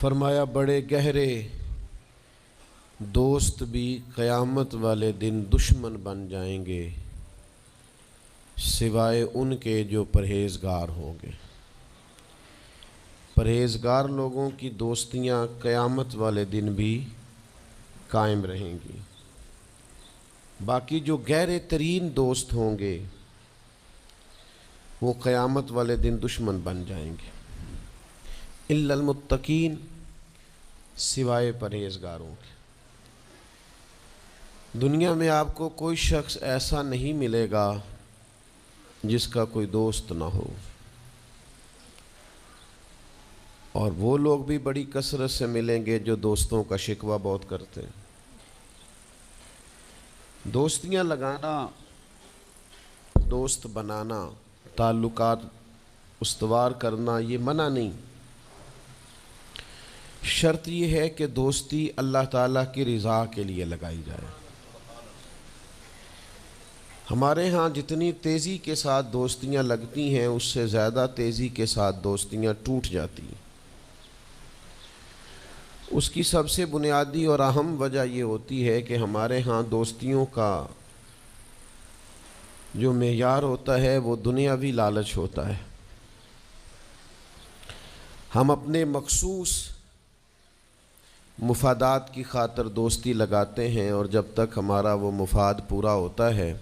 فرمایا بڑے گہرے دوست بھی قیامت والے دن دشمن بن جائیں گے سوائے ان کے جو پرہیزگار ہوں گے۔ پرہیزگار لوگوں کی دوستیاں قیامت والے دن بھی قائم رہیں گی، باقی جو گہرے ترین دوست ہوں گے وہ قیامت والے دن دشمن بن جائیں گے۔ الا المتقین، سوائے پرہیزگاروں کے۔ دنیا میں آپ کو کوئی شخص ایسا نہیں ملے گا جس کا کوئی دوست نہ ہو، اور وہ لوگ بھی بڑی کثرت سے ملیں گے جو دوستوں کا شکوہ بہت کرتے ہیں۔ دوستیاں لگانا، دوست بنانا، تعلقات استوار کرنا یہ منع نہیں، شرط یہ ہے کہ دوستی اللہ تعالیٰ کی رضا کے لیے لگائی جائے۔ ہمارے ہاں جتنی تیزی کے ساتھ دوستیاں لگتی ہیں اس سے زیادہ تیزی کے ساتھ دوستیاں ٹوٹ جاتی ہیں۔ اس کی سب سے بنیادی اور اہم وجہ یہ ہوتی ہے کہ ہمارے ہاں دوستیوں کا جو معیار ہوتا ہے وہ دنیاوی لالچ ہوتا ہے۔ ہم اپنے مخصوص مفادات کی خاطر دوستی لگاتے ہیں، اور جب تک ہمارا وہ مفاد پورا ہوتا ہے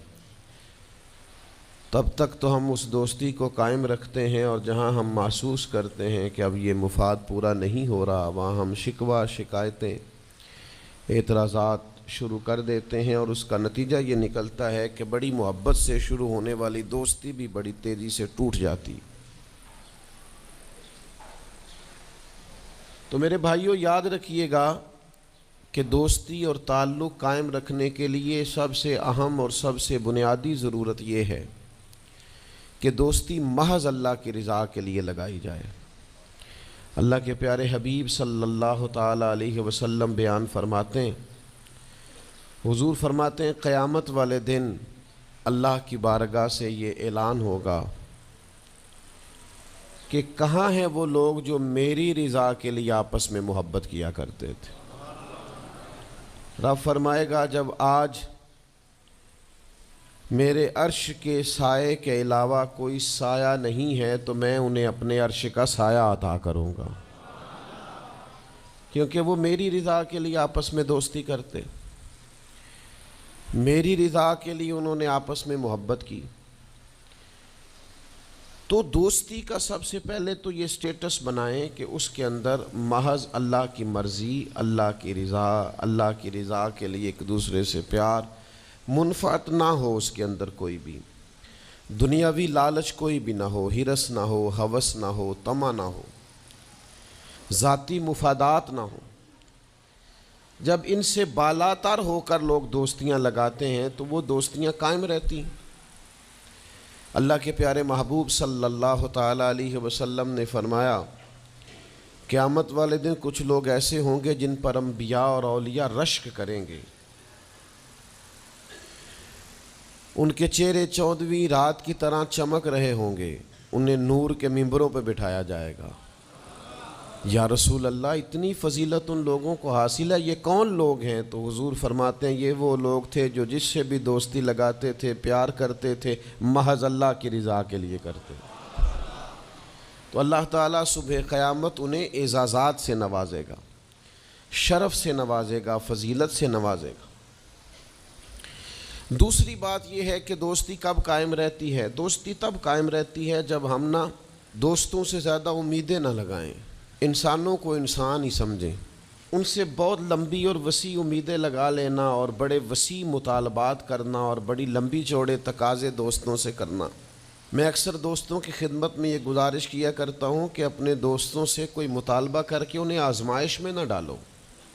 تب تک تو ہم اس دوستی کو قائم رکھتے ہیں، اور جہاں ہم محسوس کرتے ہیں کہ اب یہ مفاد پورا نہیں ہو رہا وہاں ہم شکوہ، شکایتیں، اعتراضات شروع کر دیتے ہیں، اور اس کا نتیجہ یہ نکلتا ہے کہ بڑی محبت سے شروع ہونے والی دوستی بھی بڑی تیزی سے ٹوٹ جاتی۔ تو میرے بھائیوں یاد رکھیے گا کہ دوستی اور تعلق قائم رکھنے کے لیے سب سے اہم اور سب سے بنیادی ضرورت یہ ہے کہ دوستی محض اللہ کی رضا کے لیے لگائی جائے۔ اللہ کے پیارے حبیب صلی اللہ تعالی علیہ وسلم بیان فرماتے ہیں، حضور فرماتے ہیں قیامت والے دن اللہ کی بارگاہ سے یہ اعلان ہوگا کہ کہاں ہیں وہ لوگ جو میری رضا کے لیے آپس میں محبت کیا کرتے تھے۔ رب فرمائے گا جب آج میرے عرش کے سائے کے علاوہ کوئی سایہ نہیں ہے تو میں انہیں اپنے عرش کا سایہ عطا کروں گا، کیونکہ وہ میری رضا کے لیے آپس میں دوستی کرتے، میری رضا کے لیے انہوں نے آپس میں محبت کی۔ تو دوستی کا سب سے پہلے تو یہ سٹیٹس بنائیں کہ اس کے اندر محض اللہ کی مرضی، اللہ کی رضا کے لیے ایک دوسرے سے پیار، منفعت نہ ہو اس کے اندر کوئی بھی، دنیاوی لالچ کوئی بھی نہ ہو، ہرس نہ ہو، ہوس نہ ہو، طمع نہ ہو، ذاتی مفادات نہ ہو۔ جب ان سے بالاتر ہو کر لوگ دوستیاں لگاتے ہیں تو وہ دوستیاں قائم رہتی ہیں۔ اللہ کے پیارے محبوب صلی اللہ تعالی علیہ وسلم نے فرمایا قیامت والے دن کچھ لوگ ایسے ہوں گے جن پر انبیاء اور اولیاء رشک کریں گے، ان کے چہرے 14ویں رات کی طرح چمک رہے ہوں گے، انہیں نور کے ممبروں پہ بٹھایا جائے گا۔ یا رسول اللہ اتنی فضیلت ان لوگوں کو حاصل ہے، یہ کون لوگ ہیں؟ تو حضور فرماتے ہیں یہ وہ لوگ تھے جو جس سے بھی دوستی لگاتے تھے، پیار کرتے تھے، محض اللہ کی رضا کے لیے کرتے۔ تو اللہ تعالیٰ صبح قیامت انہیں اعزازات سے نوازے گا، شرف سے نوازے گا، فضیلت سے نوازے گا۔ دوسری بات یہ ہے کہ دوستی کب قائم رہتی ہے؟ دوستی تب قائم رہتی ہے جب ہم دوستوں سے زیادہ امیدیں نہ لگائیں، انسانوں کو انسان ہی سمجھیں، ان سے بہت لمبی اور وسیع امیدیں لگا لینا اور بڑے وسیع مطالبات کرنا اور بڑی لمبی چوڑے تقاضے دوستوں سے کرنا۔ میں اکثر دوستوں کی خدمت میں یہ گزارش کیا کرتا ہوں کہ اپنے دوستوں سے کوئی مطالبہ کر کے انہیں آزمائش میں نہ ڈالو۔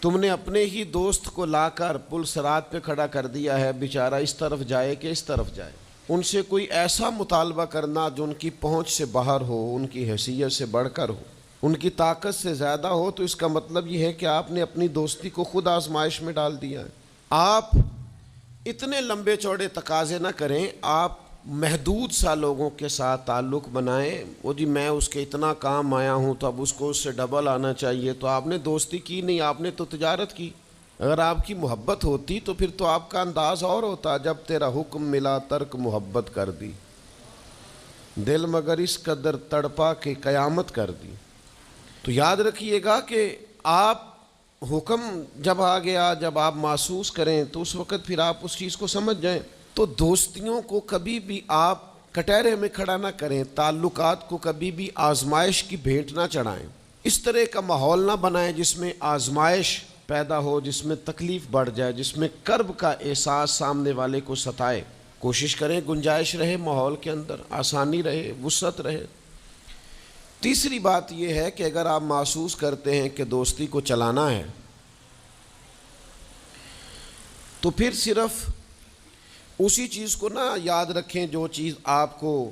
تم نے اپنے ہی دوست کو لا کر پل صراط پہ کھڑا کر دیا ہے، بیچارہ اس طرف جائے کہ اس طرف جائے۔ ان سے کوئی ایسا مطالبہ کرنا جو ان کی پہنچ سے باہر ہو، ان کی حیثیت سے بڑھ کر ہو، ان کی طاقت سے زیادہ ہو، تو اس کا مطلب یہ ہے کہ آپ نے اپنی دوستی کو خود آزمائش میں ڈال دیا ہے۔ آپ اتنے لمبے چوڑے تقاضے نہ کریں، آپ محدود سا لوگوں کے ساتھ تعلق بنائیں، وہ جی میں اس کے اتنا کام آیا ہوں تو اب اس کو اس سے ڈبل آنا چاہیے، تو آپ نے دوستی کی نہیں، آپ نے تو تجارت کی۔ اگر آپ کی محبت ہوتی تو پھر تو آپ کا انداز اور ہوتا، جب تیرا حکم ملا ترک محبت کر دی، دل مگر اس قدر تڑپا کہ قیامت کر دی۔ تو یاد رکھیے گا کہ آپ حکم جب آ گیا، جب آپ محسوس کریں تو اس وقت پھر آپ اس چیز کو سمجھ جائیں۔ تو دوستیوں کو کبھی بھی آپ کٹہرے میں کھڑا نہ کریں، تعلقات کو کبھی بھی آزمائش کی بھیٹ نہ چڑھائیں، اس طرح کا ماحول نہ بنائیں جس میں آزمائش پیدا ہو، جس میں تکلیف بڑھ جائے، جس میں کرب کا احساس سامنے والے کو ستائے۔ کوشش کریں گنجائش رہے ماحول کے اندر، آسانی رہے، وسعت رہے۔ تیسری بات یہ ہے کہ اگر آپ محسوس کرتے ہیں کہ دوستی کو چلانا ہے تو پھر صرف اسی چیز کو نہ یاد رکھیں جو چیز آپ کو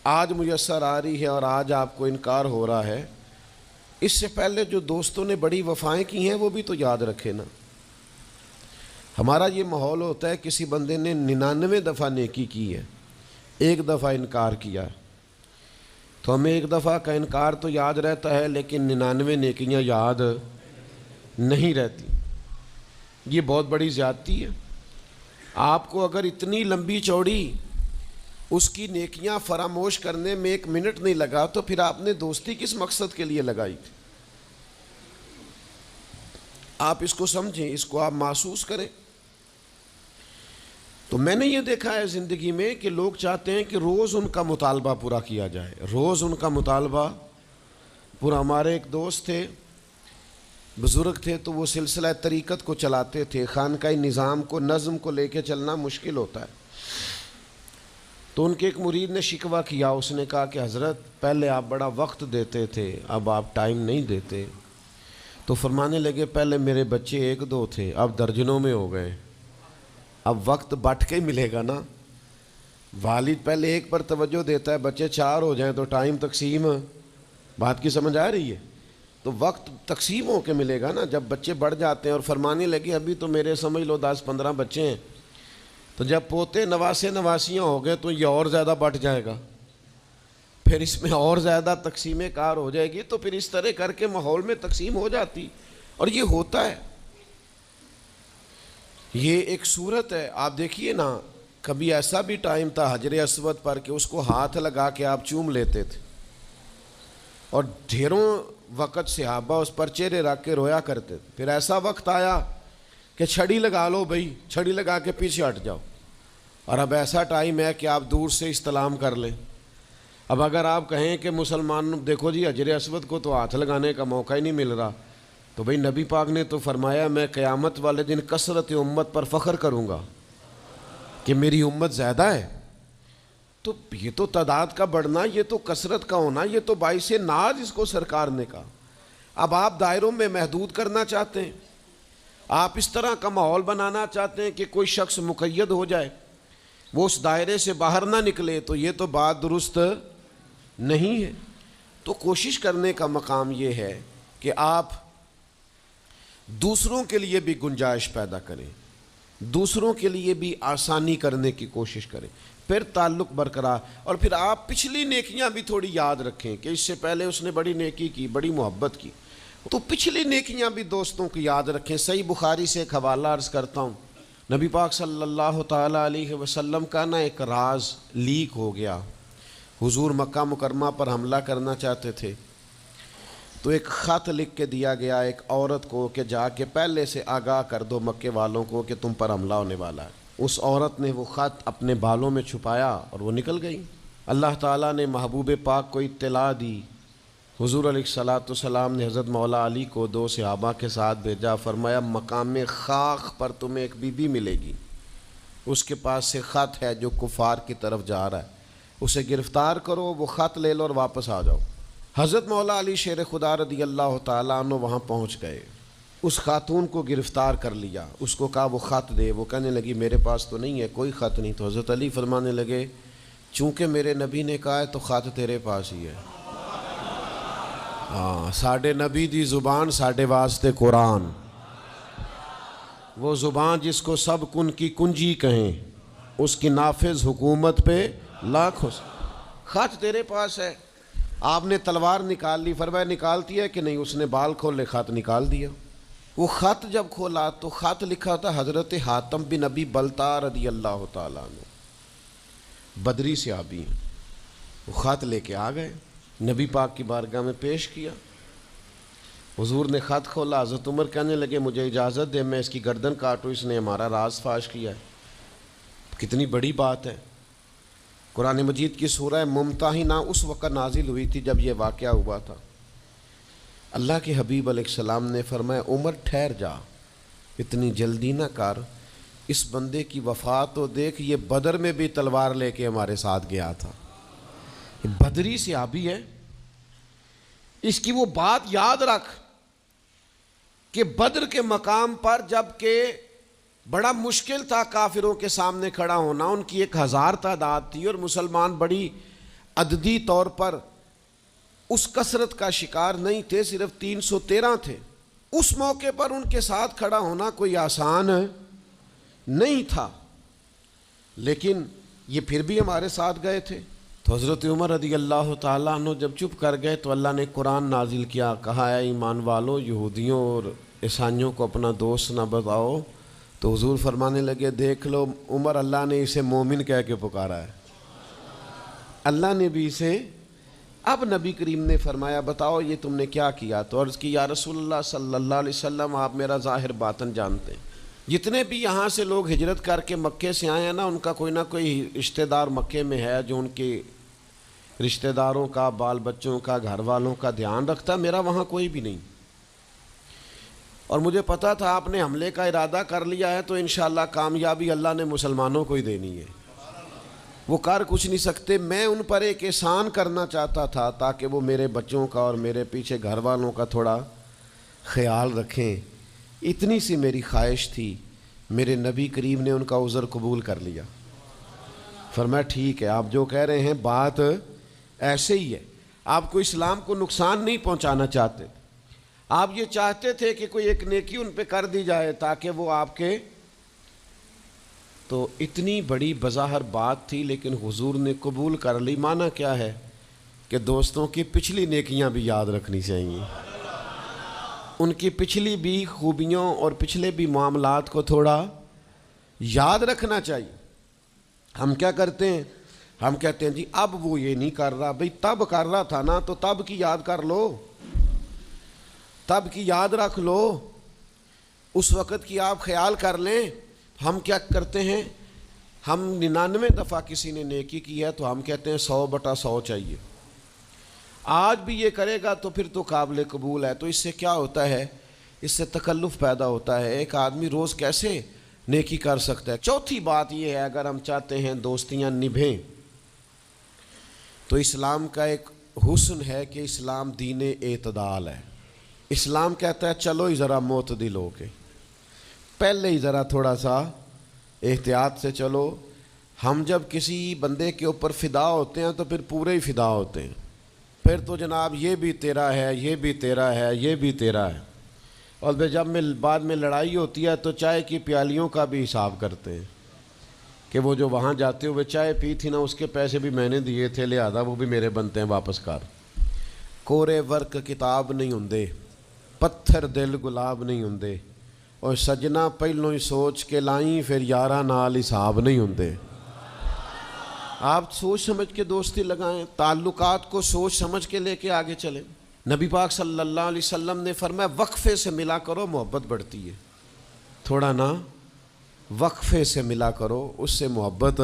آج میسر آ رہی ہے اور آج آپ کو انکار ہو رہا ہے، اس سے پہلے جو دوستوں نے بڑی وفائیں کی ہیں وہ بھی تو یاد رکھیں نا۔ ہمارا یہ ماحول ہوتا ہے کسی بندے نے 99 دفعہ نیکی کی ہے، ایک دفعہ انکار کیا ہے، تو ہمیں ایک دفعہ کا انکار تو یاد رہتا ہے لیکن 99 نیکیاں یاد نہیں رہتی۔ یہ بہت بڑی زیادتی ہے۔ آپ کو اگر اتنی لمبی چوڑی اس کی نیکیاں فراموش کرنے میں 1 منٹ نہیں لگا تو پھر آپ نے دوستی کس مقصد کے لیے لگائی تھی؟ آپ اس کو سمجھیں، اس کو آپ محسوس کریں۔ تو میں نے یہ دیکھا ہے زندگی میں کہ لوگ چاہتے ہیں کہ روز ان کا مطالبہ پورا کیا جائے، روز ان کا مطالبہ پورا۔ ہمارے ایک دوست تھے، بزرگ تھے، تو وہ سلسلہ طریقت کو چلاتے تھے، خانقاہی نظام کو، نظم کو لے کے چلنا مشکل ہوتا ہے۔ تو ان کے ایک مرید نے شکوہ کیا، اس نے کہا کہ حضرت پہلے آپ بڑا وقت دیتے تھے، اب آپ ٹائم نہیں دیتے۔ تو فرمانے لگے پہلے میرے بچے 1-2 تھے، اب درجنوں میں ہو گئے، اب وقت بٹ کے ملے گا نا۔ والد پہلے ایک پر توجہ دیتا ہے، بچے 4 ہو جائیں تو ٹائم تقسیم، بات کی سمجھ آ رہی ہے؟ تو وقت تقسیم ہو کے ملے گا نا جب بچے بڑھ جاتے ہیں۔ اور فرمانے لگے ابھی تو میرے سمجھ لو 10-15 بچے ہیں، تو جب پوتے نواسے نواسیاں ہو گئے تو یہ اور زیادہ بٹ جائے گا، پھر اس میں اور زیادہ تقسیم کار ہو جائے گی، تو پھر اس طرح کر کے ماحول میں تقسیم ہو جاتی، اور یہ ہوتا ہے۔ یہ ایک صورت ہے، آپ دیکھیے نا، کبھی ایسا بھی ٹائم تھا حجر اسود پر کہ اس کو ہاتھ لگا کے آپ چوم لیتے تھے، اور ڈھیروں وقت صحابہ اس پر چہرے رکھ کے رویا کرتے تھے۔ پھر ایسا وقت آیا کہ چھڑی لگا لو بھائی، چھڑی لگا کے پیچھے ہٹ جاؤ، اور اب ایسا ٹائم ہے کہ آپ دور سے استلام کر لیں۔ اب اگر آپ کہیں کہ مسلمان دیکھو جی حجر اسود کو تو ہاتھ لگانے کا موقع ہی نہیں مل رہا، تو بھئی نبی پاک نے تو فرمایا میں قیامت والے دن کثرت امت پر فخر کروں گا کہ میری امت زیادہ ہے۔ تو یہ تو تعداد کا بڑھنا، یہ تو کثرت کا ہونا، یہ تو باعث ناز اس کو سرکار نے کہا۔ اب آپ دائروں میں محدود کرنا چاہتے ہیں، آپ اس طرح کا ماحول بنانا چاہتے ہیں کہ کوئی شخص مقید ہو جائے، وہ اس دائرے سے باہر نہ نکلے، تو یہ تو بات درست نہیں ہے۔ تو کوشش کرنے کا مقام یہ ہے کہ آپ دوسروں کے لیے بھی گنجائش پیدا کریں، دوسروں کے لیے بھی آسانی کرنے کی کوشش کریں، پھر تعلق برقرار۔ اور پھر آپ پچھلی نیکیاں بھی تھوڑی یاد رکھیں کہ اس سے پہلے اس نے بڑی نیکی کی، بڑی محبت کی، تو پچھلی نیکیاں بھی دوستوں کی یاد رکھیں۔ صحیح بخاری سے ایک حوالہ عرض کرتا ہوں، نبی پاک صلی اللہ تعالیٰ علیہ وسلم کا نا ایک راز لیک ہو گیا۔ حضور مکہ مکرمہ پر حملہ کرنا چاہتے تھے، تو ایک خط لکھ کے دیا گیا ایک عورت کو کہ جا کے پہلے سے آگاہ کر دو مکے والوں کو کہ تم پر حملہ ہونے والا ہے۔ اس عورت نے وہ خط اپنے بالوں میں چھپایا اور وہ نکل گئی۔ اللہ تعالیٰ نے محبوب پاک کو اطلاع دی، حضور علیہ الصلاۃ والسلام نے حضرت مولا علی کو 2 صحابہ کے ساتھ بھیجا، فرمایا مقام خاک پر تمہیں ایک بی بی ملے گی، اس کے پاس سے خط ہے جو کفار کی طرف جا رہا ہے، اسے گرفتار کرو، وہ خط لے لو اور واپس آ جاؤ۔ حضرت مولا علی شیر خدا رضی اللہ تعالیٰ عنہ وہاں پہنچ گئے، اس خاتون کو گرفتار کر لیا، اس کو کہا وہ خط دے، وہ کہنے لگی میرے پاس تو نہیں ہے، کوئی خط نہیں۔ تو حضرت علی فرمانے لگے چونکہ میرے نبی نے کہا ہے تو خط تیرے پاس ہی ہے۔ ہاں، ساڈے نبی دی زبان ساڈے واسطے قرآن، وہ زبان جس کو سب کن کی کنجی کہیں، اس کی نافذ حکومت پہ لاکھوں خط تیرے پاس ہے. آپ نے تلوار نکال لی, فرمایا نکالتی ہے کہ نہیں؟ اس نے بال کھولے, خط نکال دیا. وہ خط جب کھولا تو خط لکھا تھا حضرت حاتم بن ابی بلتع رضی اللہ تعالیٰ عنہ, بدری صحابی ہیں. وہ خط لے کے آ گئے, نبی پاک کی بارگاہ میں پیش کیا. حضور نے خط کھولا, حضرت عمر کہنے لگے مجھے اجازت دے میں اس کی گردن کاٹوں, اس نے ہمارا راز فاش کیا ہے. کتنی بڑی بات ہے. قرآن مجید کی سورہ ممتحنہ اس وقت نازل ہوئی تھی جب یہ واقعہ ہوا تھا. اللہ کے حبیب علیہ السلام نے فرمایا عمر ٹھہر جا, اتنی جلدی نہ کر, اس بندے کی وفات تو دیکھ, یہ بدر میں بھی تلوار لے کے ہمارے ساتھ گیا تھا. بدری صحابی ہے, اس کی وہ بات یاد رکھ کہ بدر کے مقام پر جب کہ بڑا مشکل تھا کافروں کے سامنے کھڑا ہونا, ان کی 1000 تعداد تھی اور مسلمان بڑی عددی طور پر اس کثرت کا شکار نہیں تھے, صرف 313 تھے. اس موقع پر ان کے ساتھ کھڑا ہونا کوئی آسان نہیں تھا, لیکن یہ پھر بھی ہمارے ساتھ گئے تھے. تو حضرت عمر رضی اللہ تعالیٰ عنہ جب چپ کر گئے تو اللہ نے قرآن نازل کیا, کہا اے ایمان والو یہودیوں اور عیسائیوں کو اپنا دوست نہ بتاؤ. تو حضور فرمانے لگے دیکھ لو عمر, اللہ نے اسے مومن کہہ کے پکارا ہے, اللہ نے بھی اسے. اب نبی کریم نے فرمایا بتاؤ یہ تم نے کیا کیا؟ تو عرض کی یا رسول اللہ صلی اللہ علیہ وسلم آپ میرا ظاہر باطن جانتے ہیں. جتنے بھی یہاں سے لوگ ہجرت کر کے مکے سے آئے ہیں نا, ان کا کوئی نہ کوئی رشتہ دار مکے میں ہے جو ان کے رشتہ داروں کا, بال بچوں کا, گھر والوں کا دھیان رکھتا. میرا وہاں کوئی بھی نہیں, اور مجھے پتا تھا آپ نے حملے کا ارادہ کر لیا ہے تو انشاءاللہ کامیابی اللہ نے مسلمانوں کو ہی دینی ہے, وہ کر کچھ نہیں سکتے. میں ان پر ایک احسان کرنا چاہتا تھا تاکہ وہ میرے بچوں کا اور میرے پیچھے گھر والوں کا تھوڑا خیال رکھیں, اتنی سی میری خواہش تھی. میرے نبی کریم نے ان کا عذر قبول کر لیا, فرمایا ٹھیک ہے آپ جو کہہ رہے ہیں بات ایسے ہی ہے, آپ کو اسلام کو نقصان نہیں پہنچانا چاہتے, آپ یہ چاہتے تھے کہ کوئی ایک نیکی ان پہ کر دی جائے تاکہ وہ آپ کے. تو اتنی بڑی بظاہر بات تھی لیکن حضور نے قبول کر لی. معنی کیا ہے کہ دوستوں کی پچھلی نیکیاں بھی یاد رکھنی چاہیے, ان کی پچھلی بھی خوبیوں اور پچھلے بھی معاملات کو تھوڑا یاد رکھنا چاہیے. ہم کیا کرتے ہیں, ہم کہتے ہیں جی اب وہ یہ نہیں کر رہا, بھئی تب کر رہا تھا نا تو تب کی یاد کر لو, تب کی یاد رکھ لو, اس وقت کی آپ خیال کر لیں. ہم کیا کرتے ہیں, ہم 99 دفعہ کسی نے نیکی کی ہے تو ہم کہتے ہیں 100/100 چاہیے, آج بھی یہ کرے گا تو پھر تو قابل قبول ہے. تو اس سے کیا ہوتا ہے, اس سے تکلف پیدا ہوتا ہے. ایک آدمی روز کیسے نیکی کر سکتا ہے؟ چوتھی بات یہ ہے, اگر ہم چاہتے ہیں دوستیاں نبھیں تو اسلام کا ایک حسن ہے کہ اسلام دین اعتدال ہے. اسلام کہتا ہے چلو ہی ذرا معتدل ہو کے, پہلے ہی ذرا تھوڑا سا احتیاط سے چلو. ہم جب کسی بندے کے اوپر فدا ہوتے ہیں تو پھر پورے ہی فدا ہوتے ہیں, پھر تو جناب یہ بھی تیرا ہے, یہ بھی تیرا ہے, یہ بھی تیرا ہے. اور جب بعد میں لڑائی ہوتی ہے تو چائے کی پیالیوں کا بھی حساب کرتے ہیں کہ وہ جو وہاں جاتے ہوئے چائے پی تھی نا اس کے پیسے بھی میں نے دیے تھے, لہذا وہ بھی میرے بنتے ہیں واپس کر. کورے ورک کتاب نہیں ہوندے, پتھر دل گلاب نہیں ہوندے, اور سجنا پہلوں ہی سوچ کے لائیں پھر یاراں نال حساب نہیں ہوندے. آپ سوچ سمجھ کے دوستی لگائیں, تعلقات کو سوچ سمجھ کے لے کے آگے چلیں. نبی پاک صلی اللہ علیہ وسلم نے فرمایا وقفے سے ملا کرو محبت بڑھتی ہے, تھوڑا نا وقفے سے ملا کرو اس سے محبت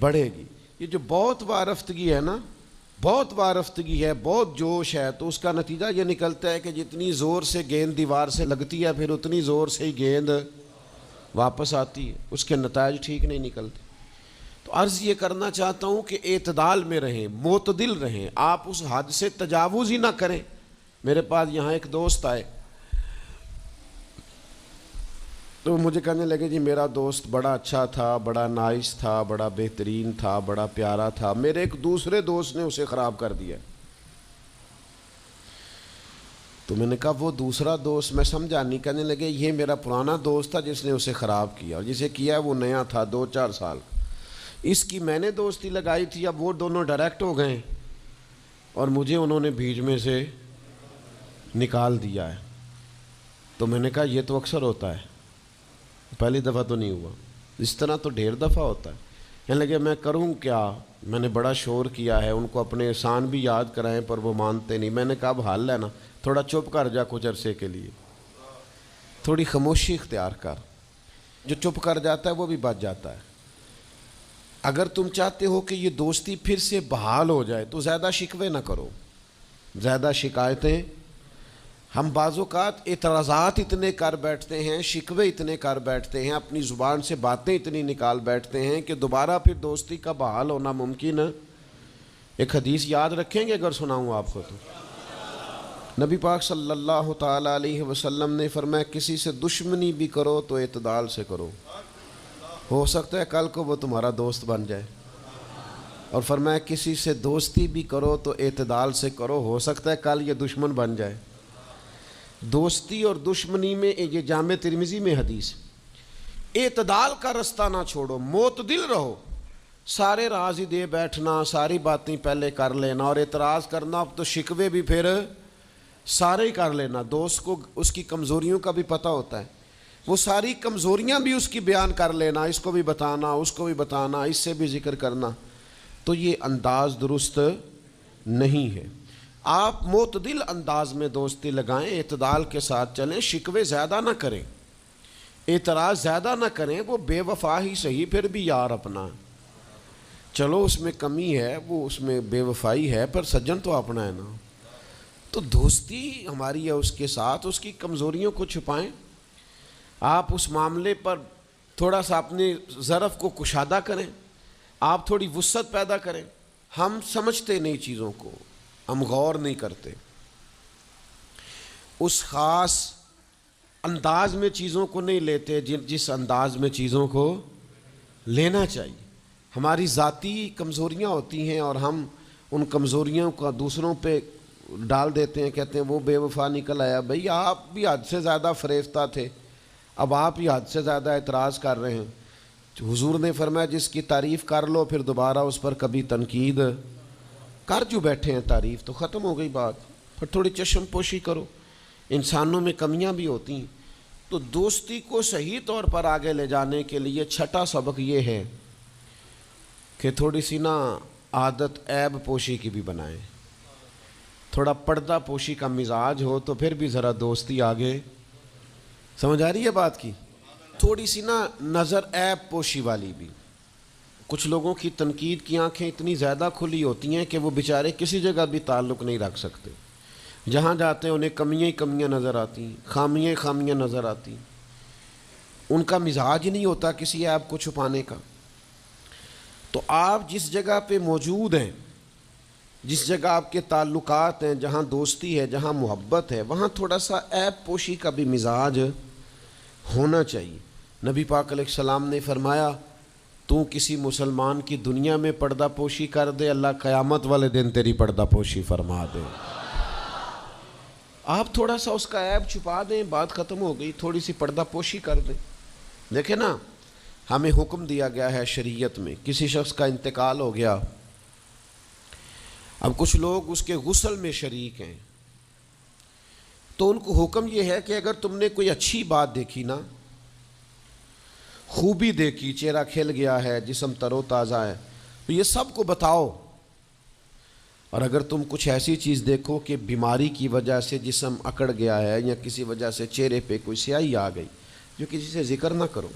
بڑھے گی. یہ جو بہت وارفتگی ہے نا, بہت وارفتگی ہے, بہت جوش ہے, تو اس کا نتیجہ یہ نکلتا ہے کہ جتنی زور سے گیند دیوار سے لگتی ہے پھر اتنی زور سے ہی گیند واپس آتی ہے, اس کے نتائج ٹھیک نہیں نکلتے. تو عرض یہ کرنا چاہتا ہوں کہ اعتدال میں رہیں, معتدل رہیں, آپ اس حد سے تجاوز ہی نہ کریں. میرے پاس یہاں ایک دوست آئے تو مجھے کہنے لگے جی میرا دوست بڑا اچھا تھا, بڑا نائس تھا, بڑا بہترین تھا, بڑا پیارا تھا, میرے ایک دوسرے دوست نے اسے خراب کر دیا. تو میں نے کہا وہ دوسرا دوست میں سمجھا نہیں. کہنے لگے یہ میرا پرانا دوست تھا جس نے اسے خراب کیا, اور جسے کیا ہے وہ نیا تھا 2-4 سال. اس کی میں نے دوستی لگائی تھی, اب وہ دونوں ڈائریکٹ ہو گئے اور مجھے انہوں نے بیچ میں سے نکال دیا ہے. تو میں نے کہا یہ تو اکثر ہوتا ہے, پہلی دفعہ تو نہیں ہوا, اس طرح تو ڈھیر دفعہ ہوتا ہے. کہنے لگے میں کروں کیا, میں نے بڑا شور کیا ہے, ان کو اپنے احسان بھی یاد کرائیں پر وہ مانتے نہیں. میں نے کہا اب حل ہے نا, تھوڑا چپ کر جا کچھ عرصے کے لیے, تھوڑی خاموشی اختیار کر. جو چپ کر جاتا ہے وہ بھی بچ جاتا ہے. اگر تم چاہتے ہو کہ یہ دوستی پھر سے بحال ہو جائے تو زیادہ شکوے نہ کرو, زیادہ شکایتیں. ہم بعض اوقات اعتراضات اتنے کر بیٹھتے ہیں, شکوے اتنے کر بیٹھتے ہیں, اپنی زبان سے باتیں اتنی نکال بیٹھتے ہیں کہ دوبارہ پھر دوستی کا بحال ہونا ممکن ہے. ایک حدیث یاد رکھیں گے اگر سناؤں آپ کو تو. نبی پاک صلی اللہ تعالیٰ علیہ وسلم نے فرمایا کسی سے دشمنی بھی کرو تو اعتدال سے کرو, ہو سکتا ہے کل کو وہ تمہارا دوست بن جائے. اور فرمایا کسی سے دوستی بھی کرو تو اعتدال سے کرو, ہو سکتا ہے کل یہ دشمن بن جائے. دوستی اور دشمنی میں یہ جامع ترمذی میں حدیث, اعتدال کا رستہ نہ چھوڑو, معتدل رہو. سارے راز ہی دے بیٹھنا, ساری باتیں پہلے کر لینا اور اعتراض کرنا, اب تو شکوے بھی پھر سارے ہی کر لینا. دوست کو اس کی کمزوریوں کا بھی پتہ ہوتا ہے, وہ ساری کمزوریاں بھی اس کی بیان کر لینا, اس کو بھی بتانا, اس کو بھی بتانا, اس سے بھی ذکر کرنا. تو یہ انداز درست نہیں ہے. آپ معتدل انداز میں دوستی لگائیں, اعتدال کے ساتھ چلیں, شکوے زیادہ نہ کریں, اعتراض زیادہ نہ کریں. وہ بے وفا ہی صحیح پھر بھی یار اپنا, چلو اس میں کمی ہے, وہ اس میں بے وفائی ہے, پر سجن تو اپنا ہے نا. تو دوستی ہماری ہے اس کے ساتھ, اس کی کمزوریوں کو چھپائیں. آپ اس معاملے پر تھوڑا سا اپنے ظرف کو کشادہ کریں, آپ تھوڑی وسعت پیدا کریں. ہم سمجھتے نہیں چیزوں کو, ہم غور نہیں کرتے, اس خاص انداز میں چیزوں کو نہیں لیتے جس انداز میں چیزوں کو لینا چاہیے. ہماری ذاتی کمزوریاں ہوتی ہیں اور ہم ان کمزوریوں کا دوسروں پہ ڈال دیتے ہیں, کہتے ہیں وہ بے وفا نکل آیا. بھئی آپ بھی حد سے زیادہ فریفتہ تھے, اب آپ ہی حد سے زیادہ اعتراض کر رہے ہیں. حضور نے فرمایا جس کی تعریف کر لو پھر دوبارہ اس پر کبھی تنقید کر جو بیٹھے ہیں, تعریف تو ختم ہو گئی بات. پھر تھوڑی چشم پوشی کرو, انسانوں میں کمیاں بھی ہوتی ہیں. تو دوستی کو صحیح طور پر آگے لے جانے کے لیے چھٹا سبق یہ ہے کہ تھوڑی سی نا عادت عیب پوشی کی بھی بنائیں. تھوڑا پردہ پوشی کا مزاج ہو تو پھر بھی ذرا دوستی آگے. سمجھ آ رہی ہے بات کی؟ تھوڑی سی نا نظر عیب پوشی والی بھی. کچھ لوگوں کی تنقید کی آنکھیں اتنی زیادہ کھلی ہوتی ہیں کہ وہ بیچارے کسی جگہ بھی تعلق نہیں رکھ سکتے. جہاں جاتے ہیں انہیں کمیاں ہی کمیاں نظر آتی ہیں, خامیاں خامیاں نظر آتی ہیں. ان کا مزاج نہیں ہوتا کسی عیب کو چھپانے کا. تو آپ جس جگہ پہ موجود ہیں, جس جگہ آپ کے تعلقات ہیں, جہاں دوستی ہے, جہاں محبت ہے, وہاں تھوڑا سا عیب پوشی کا بھی مزاج ہونا چاہیے. نبی پاک علیہ السلام نے فرمایا تو کسی مسلمان کی دنیا میں پردہ پوشی کر دے, اللہ قیامت والے دن تیری پردہ پوشی فرما دے. آپ تھوڑا سا اس کا عیب چھپا دیں, بات ختم ہو گئی. تھوڑی سی پردہ پوشی کر دیں. دیکھیں نا, ہمیں حکم دیا گیا ہے شریعت میں, کسی شخص کا انتقال ہو گیا, اب کچھ لوگ اس کے غسل میں شریک ہیں, تو ان کو حکم یہ ہے کہ اگر تم نے کوئی اچھی بات دیکھی نا, خوبی دیکھی, چہرہ کھل گیا ہے, جسم تر و تازہ ہے, تو یہ سب کو بتاؤ. اور اگر تم کچھ ایسی چیز دیکھو کہ بیماری کی وجہ سے جسم اکڑ گیا ہے یا کسی وجہ سے چہرے پہ کوئی سیاہی آ گئی, جو کسی سے ذکر نہ کرو.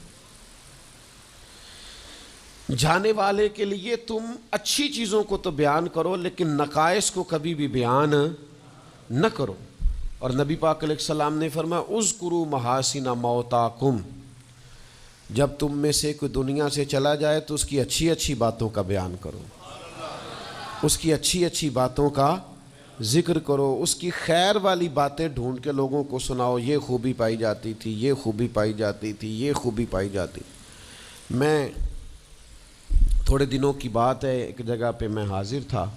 جانے والے کے لیے تم اچھی چیزوں کو تو بیان کرو لیکن نقائص کو کبھی بھی بیان نہ کرو. اور نبی پاک علیہ السلام نے فرمایا اذکروا محاسن موتاکم, جب تم میں سے کوئی دنیا سے چلا جائے تو اس کی اچھی اچھی باتوں کا بیان کرو, اس کی اچھی اچھی باتوں کا ذکر کرو, اس کی خیر والی باتیں ڈھونڈ کے لوگوں کو سناؤ. یہ خوبی پائی جاتی تھی, یہ خوبی پائی جاتی تھی, یہ خوبی پائی جاتی. میں تھوڑے دنوں کی بات ہے, ایک جگہ پہ میں حاضر تھا,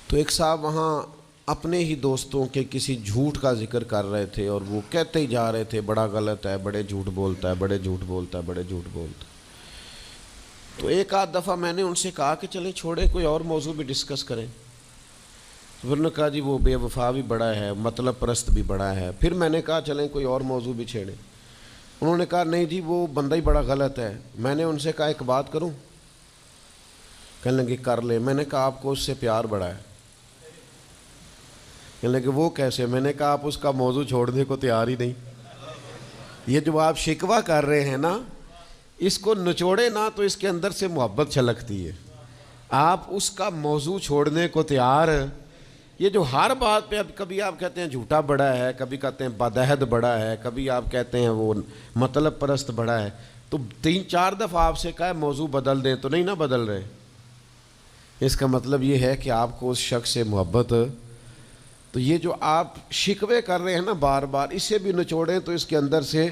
تو ایک صاحب وہاں اپنے ہی دوستوں کے کسی جھوٹ کا ذکر کر رہے تھے اور وہ کہتے ہی جا رہے تھے بڑا غلط ہے، بڑے جھوٹ بولتا ہے، بڑے جھوٹ بولتا ہے، بڑے جھوٹ بولتا ہے۔ تو ایک آدھ دفعہ میں نے ان سے کہا کہ چلیں چھوڑیں، کوئی اور موضوع بھی ڈسکس کریں۔ انہوں نے کہا جی وہ بے وفا بھی بڑا ہے، مطلب پرست بھی بڑا ہے۔ پھر میں نے کہا چلیں کوئی اور موضوع بھی چھیڑیں۔ انہوں نے کہا نہیں جی وہ بندہ ہی بڑا غلط ہے۔ میں نے ان سے کہا ایک بات کروں؟ کہنے لگے کر لے۔ میں نے کہا آپ کو اس سے پیار بڑا ہے۔ کہنے لگے وہ کیسے؟ میں نے کہا آپ اس کا موضوع چھوڑنے کو تیار ہی نہیں۔ یہ جو آپ شکوہ کر رہے ہیں نا، اس کو نچوڑے نا تو اس کے اندر سے محبت چھلکتی ہے۔ آپ اس کا موضوع چھوڑنے کو تیار، یہ جو ہر بات پہ اب کبھی آپ کہتے ہیں جھوٹا بڑا ہے، کبھی کہتے ہیں بدعہد بڑا ہے، کبھی آپ کہتے ہیں وہ مطلب پرست بڑا ہے، تو 3-4 دفعہ آپ سے کہا موضوع بدل دیں تو نہیں نہ بدل رہے۔ اس کا مطلب یہ ہے کہ آپ کو اس شخص سے محبت۔ تو یہ جو آپ شکوے کر رہے ہیں نا بار بار، اسے بھی نچوڑیں تو اس کے اندر سے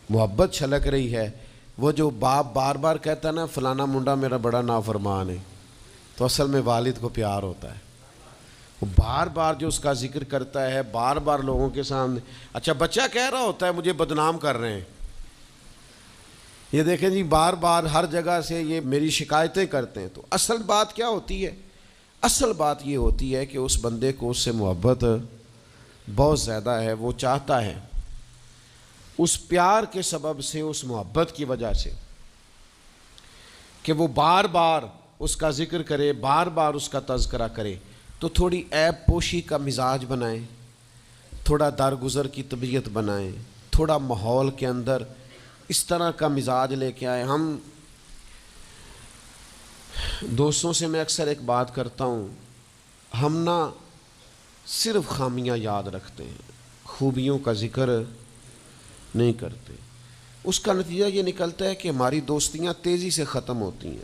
محبت چھلک رہی ہے۔ وہ جو باپ بار بار کہتا ہے نا فلانا منڈا میرا بڑا نافرمان ہے، تو اصل میں والد کو پیار ہوتا ہے۔ وہ بار بار جو اس کا ذکر کرتا ہے، بار بار لوگوں کے سامنے، اچھا بچہ کہہ رہا ہوتا ہے مجھے بدنام کر رہے ہیں، یہ دیکھیں جی بار بار ہر جگہ سے یہ میری شکایتیں کرتے ہیں۔ تو اصل بات کیا ہوتی ہے؟ اصل بات یہ ہوتی ہے کہ اس بندے کو اس سے محبت بہت زیادہ ہے، وہ چاہتا ہے اس پیار کے سبب سے، اس محبت کی وجہ سے کہ وہ بار بار اس کا ذکر کرے، بار بار اس کا تذکرہ کرے، تو تھوڑی عیب پوشی کا مزاج بنائیں، تھوڑا درگزر کی طبیعت بنائیں، تھوڑا ماحول کے اندر اس طرح کا مزاج لے کے آئے۔ ہم دوستوں سے میں اکثر ایک بات کرتا ہوں، ہم نہ صرف خامیاں یاد رکھتے ہیں، خوبیوں کا ذکر نہیں کرتے۔ اس کا نتیجہ یہ نکلتا ہے کہ ہماری دوستیاں تیزی سے ختم ہوتی ہیں۔